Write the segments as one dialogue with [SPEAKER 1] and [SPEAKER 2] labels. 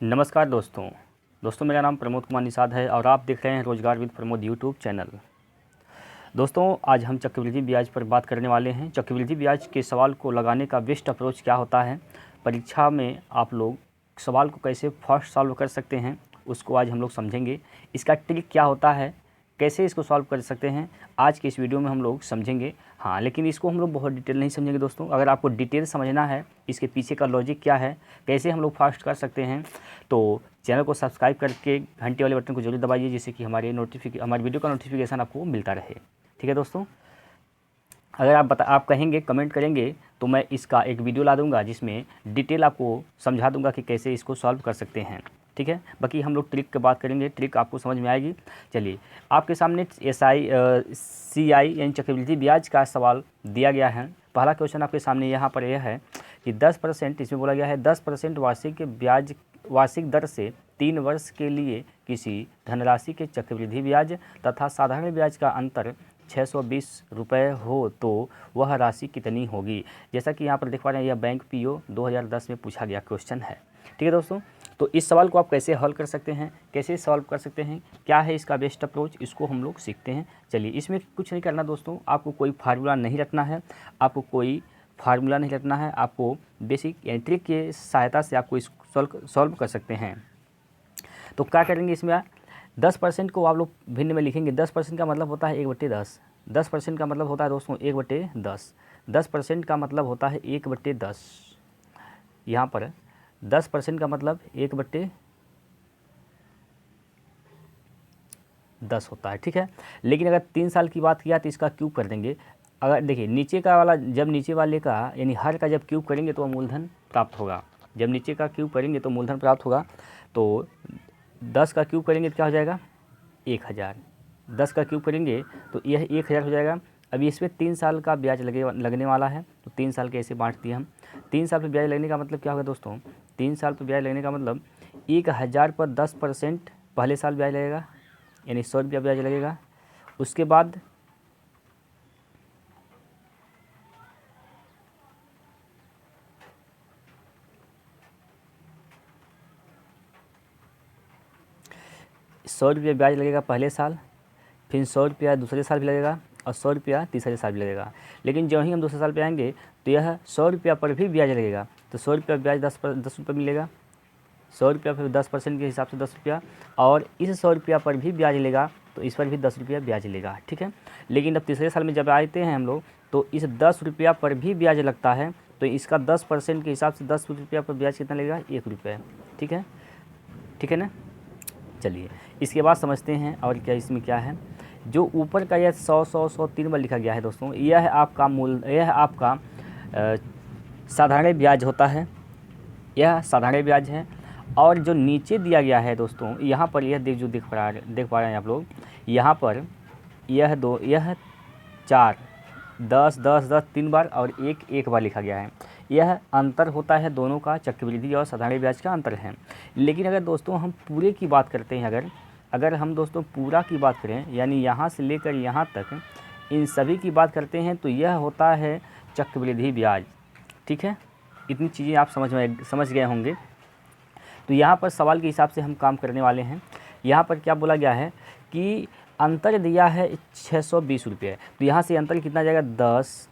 [SPEAKER 1] नमस्कार दोस्तों मेरा नाम प्रमोद कुमार निषाद है और आप देख रहे हैं रोजगार विद प्रमोद यूट्यूब चैनल। दोस्तों आज हम चक्रवृद्धि ब्याज पर बात करने वाले हैं। चक्रवृद्धि ब्याज के सवाल को लगाने का बेस्ट अप्रोच क्या होता है, परीक्षा में आप लोग सवाल को कैसे फास्ट सॉल्व कर सकते हैं उसको आज हम लोग समझेंगे। इसका ट्रिक क्या होता है, कैसे इसको सॉल्व कर सकते हैं, आज के इस वीडियो में हम लोग समझेंगे। हाँ, लेकिन इसको हम लोग बहुत डिटेल नहीं समझेंगे दोस्तों। अगर आपको डिटेल समझना है इसके पीछे का लॉजिक क्या है, कैसे हम लोग फास्ट कर सकते हैं, तो चैनल को सब्सक्राइब करके घंटे वाले बटन को जरूर दबाइए, जिससे कि हमारी वीडियो का नोटिफिकेशन आपको मिलता रहे। ठीक है दोस्तों, अगर आप कहेंगे, कमेंट करेंगे तो मैं इसका एक वीडियो ला दूंगा जिसमें डिटेल आपको समझा दूंगा कि कैसे इसको सॉल्व कर सकते हैं। ठीक है, बाकी हम लोग ट्रिक की बात करेंगे, ट्रिक आपको समझ में आएगी। चलिए, आपके सामने CI यानी चक्रवृद्धि ब्याज का सवाल दिया गया है। पहला क्वेश्चन आपके सामने यहाँ पर यह है कि 10%, इसमें बोला गया है 10% वार्षिक दर से 3 वर्ष के लिए किसी धनराशि के चक्रवृद्धि ब्याज तथा साधारण ब्याज का अंतर 620 रुपये हो तो वह राशि कितनी होगी। जैसा कि यहाँ पर देख पा रहे हैं, यह बैंक PO 2010 में पूछा गया क्वेश्चन है। ठीक है दोस्तों, तो इस सवाल को आप कैसे हल कर सकते हैं, कैसे सॉल्व कर सकते हैं, क्या है इसका बेस्ट अप्रोच, इसको हम लोग सीखते हैं। चलिए, इसमें कुछ नहीं करना दोस्तों, आपको कोई फार्मूला नहीं रखना है, आपको बेसिक ट्रिक की सहायता से आपको इस सॉल्व कर सकते हैं। तो क्या करेंगे, इसमें 10% को आप लोग भिन्न में लिखेंगे। 10% का मतलब होता है 1/10। 10% का मतलब होता है दोस्तों 1/10। 10% का मतलब होता है 1/10। यहाँ पर 10% का मतलब 1/10 होता है। ठीक है, लेकिन अगर 3 साल की बात किया तो इसका क्यूब कर देंगे। अगर देखिए नीचे का वाला, जब नीचे वाले का यानी हर का जब क्यूब करेंगे तो मूलधन प्राप्त होगा। जब नीचे का क्यूब करेंगे तो मूलधन प्राप्त होगा। तो 10 का क्यूब करेंगे तो क्या हो जाएगा, 1000। 10 का क्यूब करेंगे तो यह 1000 हो जाएगा। अभी इस पर 3 साल का ब्याज लगने वाला है, तो 3 साल के ऐसे बांट दिए हम। 3 साल पर ब्याज लगने का मतलब क्या होगा दोस्तों, 3 साल पर ब्याज लगने का मतलब 1000 पर 10% पहले साल ब्याज लगेगा, यानी 100 रुपया ब्याज लगेगा। उसके बाद 100 रुपया ब्याज लगेगा पहले साल, फिर 100 रुपया दूसरे साल भी लगेगा और 100 रुपया तीसरे साल भी लगेगा। लेकिन जब ही हम दूसरे साल पे आएंगे तो यह 100 रुपया पर भी ब्याज लगेगा। तो 100 रुपया ब्याज 10 रुपये मिलेगा। 100 रुपया फिर 10% के हिसाब से 10 रुपया, और इस 100 रुपया पर भी ब्याज लेगा तो इस पर भी 10 रुपया ब्याज लेगा। ठीक है, लेकिन अब तीसरे साल में जब आते हैं हम लोग तो इस 10 रुपया पर भी ब्याज लगता है, तो इसका 10% के हिसाब से 10 रुपया पर ब्याज कितना लगेगा, 1 रुपये। ठीक है ना। चलिए, इसके बाद समझते हैं और क्या इसमें क्या है। जो ऊपर का यह 100 3 बार लिखा गया है दोस्तों, यह आपका साधारण ब्याज होता है, यह साधारण ब्याज है। और जो नीचे दिया गया है दोस्तों, यहाँ पर यह देख पा रहे हैं आप लोग, यहाँ पर यह 4 10 10 10 3 बार और 1 बार लिखा गया है। यह अंतर होता है दोनों का, चक्रवृद्धि और साधारण ब्याज का अंतर है। लेकिन अगर दोस्तों हम पूरे की बात करते हैं, अगर हम दोस्तों पूरा की बात करें, यानी यहाँ से लेकर यहाँ तक इन सभी की बात करते हैं, तो यह होता है चक्रवृद्धि ब्याज। ठीक है, इतनी चीज़ें आप समझ गए होंगे। तो यहाँ पर सवाल के हिसाब से हम काम करने वाले हैं। यहाँ पर क्या बोला गया है कि अंतर दिया है 620 रुपये, तो यहाँ से अंतर कितना जाएगा, 10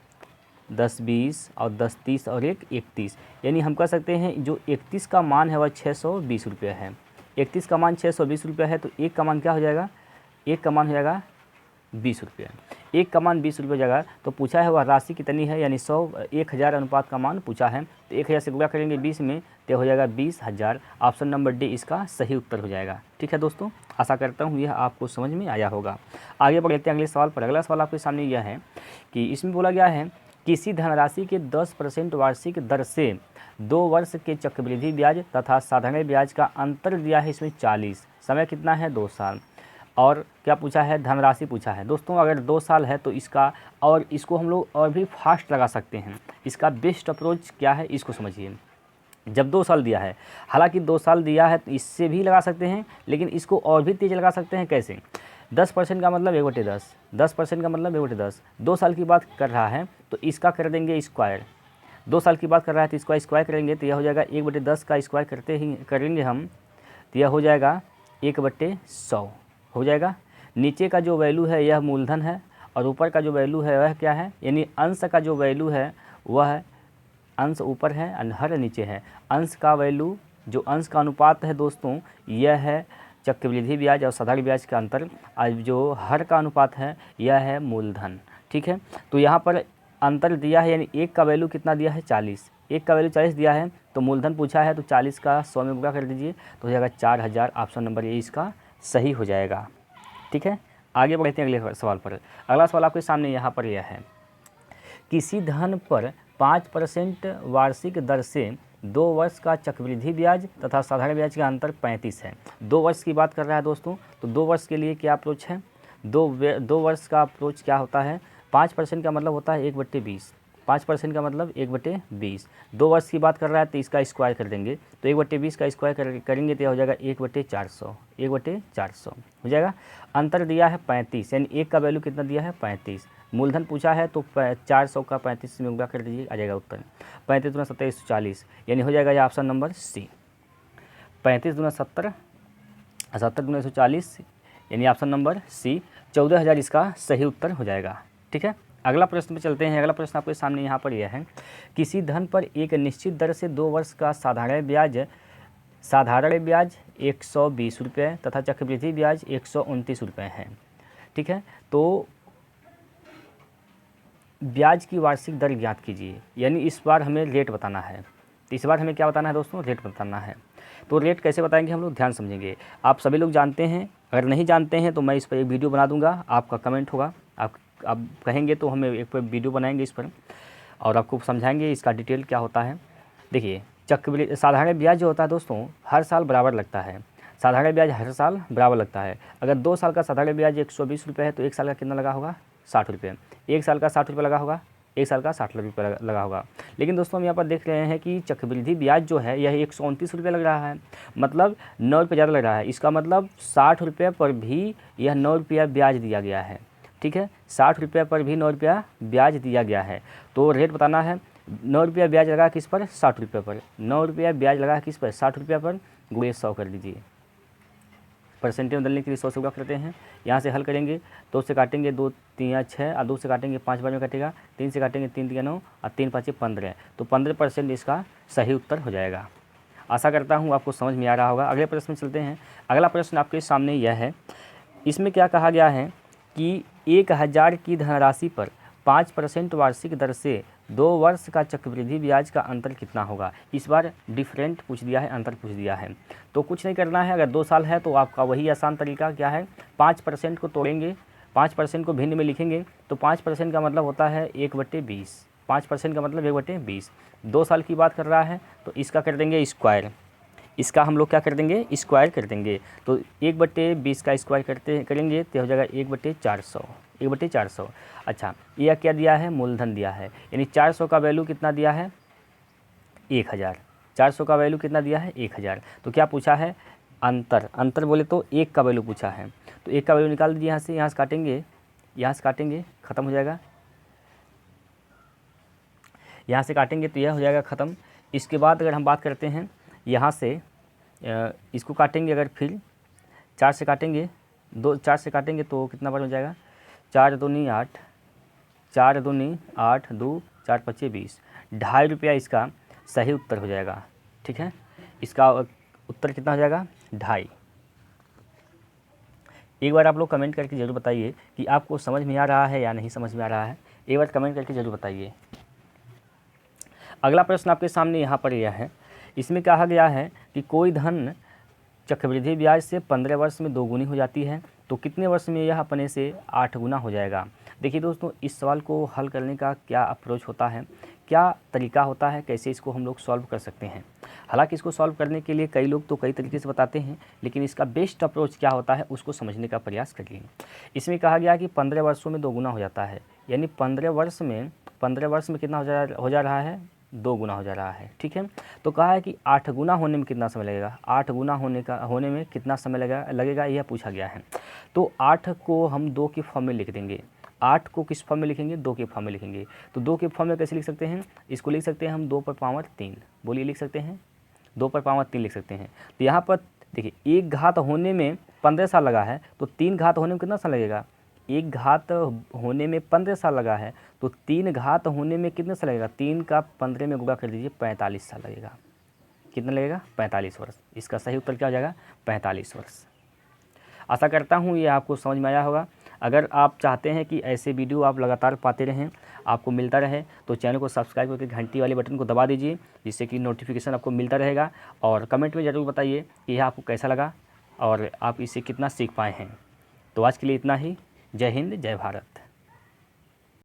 [SPEAKER 1] 10 20 और 10 30 और 1 31, यानी हम कह सकते हैं जो 31 का मान है वह 620 रुपये है। 31 का मान 620 रुपये है, तो 1 का मान क्या हो जाएगा, 1 का मान हो जाएगा 20 रुपये। 1 का मान 20 रुपये हो जाएगा। तो पूछा है वह राशि कितनी है, यानी 1000 अनुपात का मान पूछा है। तो 1000 से गुणा करेंगे 20 में तो हो जाएगा 20,000। ऑप्शन नंबर डी इसका सही उत्तर हो जाएगा। ठीक है दोस्तों, आशा करता हूँ यह आपको समझ में आया होगा। आगे बढ़ते हैं अगले सवाल पर। अगला सवाल आपके सामने यह है कि इसमें बोला गया है किसी धनराशि के 10% वार्षिक दर से 2 वर्ष के चक्रवृद्धि ब्याज तथा साधारण ब्याज का अंतर दिया है इसमें 40, समय कितना है, 2 साल। और क्या पूछा है, धनराशि पूछा है। दोस्तों अगर 2 साल है तो इसको हम लोग और भी फास्ट लगा सकते हैं। इसका बेस्ट अप्रोच क्या है, इसको समझिए। जब 2 साल दिया है, हालांकि 2 साल दिया है तो इससे भी लगा सकते हैं, लेकिन इसको और भी तेज लगा सकते हैं। कैसे, 10% का मतलब 1/10, 10% का मतलब 1/10। 2 साल की बात कर रहा है तो इसका कर देंगे स्क्वायर। 2 साल की बात कर रहा है तो इसका स्क्वायर करेंगे तो यह हो जाएगा 1/10 का स्क्वायर करेंगे हम तो यह हो जाएगा 1/100 हो जाएगा। नीचे का जो वैल्यू है यह मूलधन है और ऊपर का जो वैल्यू है वह क्या है, यानी अंश का जो वैल्यू है वह अंश ऊपर है और हर नीचे है। अंश का वैल्यू, जो अंश का अनुपात है दोस्तों, यह है चक्रवृद्धि ब्याज और साधारण ब्याज का अंतर, और जो हर का अनुपात है यह है मूलधन। ठीक है, तो यहाँ पर अंतर दिया है, यानी एक का वैल्यू कितना दिया है 40, एक का वैल्यू 40 दिया है, तो मूलधन पूछा है तो 40 का 100 में गुणा कर दीजिए तो हो जाएगा 4000। ऑप्शन नंबर ए इसका सही हो जाएगा। ठीक है, आगे बढ़ते हैं अगले सवाल पर। अगला सवाल आपके सामने यहाँ पर यह है, किसी धन पर 5% वार्षिक दर से 2 वर्ष का चक्रवृद्धि ब्याज तथा साधारण ब्याज का अंतर 35 है। 2 वर्ष की बात कर रहा है दोस्तों, तो 2 वर्ष के लिए क्या अप्रोच है, 2 वर्ष का अप्रोच क्या होता है, 5% का मतलब होता है 1/20, 5% का मतलब 1/20। 2 वर्ष की बात कर रहा है तो इसका स्क्वायर कर देंगे, तो 1/20 का स्क्वायर करेंगे तो यह हो जाएगा 1/400, 1/400 हो जाएगा। अंतर दिया है 35, यानी एक का वैल्यू कितना दिया है 35, मूलधन पूछा है तो 400 का 35 में गुणा कर दीजिए, आ जाएगा उत्तर 35 दूना 70 140, यानी हो जाएगा ये ऑप्शन नंबर सी। 35 दूना 70, 70 दूना 140, यानी ऑप्शन नंबर सी 14000 इसका सही उत्तर हो जाएगा। ठीक है, अगला प्रश्न पे चलते हैं। अगला प्रश्न आपके सामने यहाँ पर यह है, किसी धन पर एक निश्चित दर से 2 वर्ष का साधारण ब्याज 120 रुपये तथा चक्रवृद्धि ब्याज 129 रुपये है। ठीक है, तो ब्याज की वार्षिक दर ज्ञात कीजिए, यानी इस बार हमें रेट बताना है। तो इस बार हमें क्या बताना है दोस्तों, रेट बताना है। तो रेट कैसे बताएंगे हम लोग, ध्यान समझेंगे। आप सभी लोग जानते हैं, अगर नहीं जानते हैं तो मैं इस पर एक वीडियो बना दूंगा, आपका कमेंट होगा, आप कहेंगे तो हमें एक वीडियो बनाएंगे इस पर और आपको समझाएंगे इसका डिटेल क्या होता है। देखिए, चक्रवृद्धि साधारण ब्याज जो होता है दोस्तों हर साल बराबर लगता है, साधारण ब्याज हर साल बराबर लगता है। अगर 2 साल का साधारण ब्याज 120 रुपये है तो 1 साल का कितना लगा होगा 60 रुपये, 1 साल का 60 रुपये लगा होगा, 1 साल का 60 रुपये लगा होगा। लेकिन दोस्तों हम यहाँ पर देख रहे हैं कि चक्रवृद्धि ब्याज जो है यह 129 रुपये लग रहा है, मतलब 9 रुपये ज़्यादा लग रहा है। इसका मतलब 60 रुपये पर भी यह 9 रुपया ब्याज दिया गया है। ठीक है, 60 रुपये पर भी 9 रुपया ब्याज दिया गया है। तो रेट बताना है, 9 रुपया ब्याज लगा किस पर 60 रुपये पर, 9 रुपया ब्याज लगा किस पर 60 रुपये पर, गुणे 100 कर दीजिए। परसेंटेज बदलने के लिए 100 से गुणा करते हैं। यहाँ से हल करेंगे, 2 से काटेंगे 2 3 6 और 2 से काटेंगे 5 बार में कटेगा, 3 से काटेंगे 3 3 9 और 3 5 15, तो 15% इसका सही उत्तर हो जाएगा। आशा करता हूँ आपको समझ में आ रहा होगा। अगले प्रश्न में चलते हैं। अगला प्रश्न आपके सामने यह है, इसमें क्या कहा गया है कि 1000 की धनराशि पर 5% वार्षिक दर से 2 वर्ष का चक्रवृद्धि ब्याज का अंतर कितना होगा। इस बार डिफरेंट पूछ दिया है, अंतर पूछ दिया है। तो कुछ नहीं करना है, अगर 2 साल है तो आपका वही आसान तरीका क्या है, 5% को तोड़ेंगे, 5% को भिन्न में लिखेंगे, तो 5% का मतलब होता है 1/20, 5% का मतलब 1/20। 2 साल की बात कर रहा है तो इसका कर देंगे स्क्वायर, इसका हम लोग क्या कर देंगे स्क्वायर कर देंगे, तो 1/20 का स्क्वायर करेंगे तो हो जाएगा 1/400, 1/400। अच्छा, यह क्या दिया है, मूलधन दिया है, यानी 400 का वैल्यू कितना दिया है 1000, 400 का वैल्यू कितना दिया है 1000। तो क्या पूछा है, अंतर, अंतर बोले तो 1 का वैल्यू पूछा है, तो 1 का वैल्यू निकाल दीजिए, यहाँ से काटेंगे, यहाँ से काटेंगे, ख़त्म हो जाएगा, यहाँ से काटेंगे तो यह हो जाएगा ख़त्म। इसके बाद अगर हम बात करते हैं यहाँ से इसको काटेंगे, अगर फिर 4 से काटेंगे, 4 से काटेंगे तो कितना बार हो जाएगा, 4 दूनी 8, 4 दूनी 8, 2 4 5 20, 2.5 रुपया इसका सही उत्तर हो जाएगा। ठीक है, इसका उत्तर कितना हो जाएगा 2.5। एक बार आप लोग कमेंट करके ज़रूर बताइए कि आपको समझ में आ रहा है या नहीं समझ में आ रहा है, एक बार कमेंट करके ज़रूर बताइए। अगला प्रश्न आपके सामने यहाँ पर यह है, इसमें कहा गया है कि कोई धन चक्रवृद्धि ब्याज से 15 वर्ष में 2 गुनी हो जाती है, तो कितने वर्ष में यह अपने से 8 गुना हो जाएगा। देखिए दोस्तों, इस सवाल को हल करने का क्या अप्रोच होता है, क्या तरीका होता है, कैसे इसको हम लोग सॉल्व कर सकते हैं। हालांकि इसको सॉल्व करने के लिए कई लोग तो कई तरीके से बताते हैं, लेकिन इसका बेस्ट अप्रोच क्या होता है उसको समझने का प्रयास करिए। इसमें कहा गया कि 15 वर्षों में 2 गुना हो जाता है, यानी 15 वर्ष में कितना हो जा रहा है 2 गुना हो जा रहा है। ठीक है, तो कहा है कि 8 गुना होने में कितना समय लगेगा, 8 गुना होने में कितना समय लगेगा यह पूछा गया है। तो 8 को हम 2 के फॉर्म में लिख देंगे, 8 को किस फॉर्म में लिखेंगे 2 के फॉर्म में लिखेंगे। तो 2 के फॉर्म में कैसे लिख सकते हैं, इसको लिख सकते हैं हम 2 पर पावर 3, बोलिए लिख सकते हैं 2 पर पावर 3 लिख सकते हैं। तो यहाँ पर देखिए 1 घात होने में 15 साल लगा है तो 3 घात होने में कितना साल लगेगा? 1 घात होने में 15 साल लगा है तो 3 घात होने में कितना साल लगेगा? 3 का 15 में गुणा कर दीजिए, 45 साल लगेगा। कितना लगेगा? 45 वर्ष। इसका सही उत्तर क्या हो जाएगा? 45 वर्ष। आशा करता हूँ ये आपको समझ में आया होगा। अगर आप चाहते हैं कि ऐसे वीडियो आप लगातार पाते रहें, आपको मिलता रहे, तो चैनल को सब्सक्राइब करके घंटी वाले बटन को दबा दीजिए, जिससे कि नोटिफिकेशन आपको मिलता रहेगा। और कमेंट में ज़रूर बताइए कि यह आपको कैसा लगा और आप इससे कितना सीख पाए हैं। तो आज के लिए इतना ही। जय हिंद, जय भारत।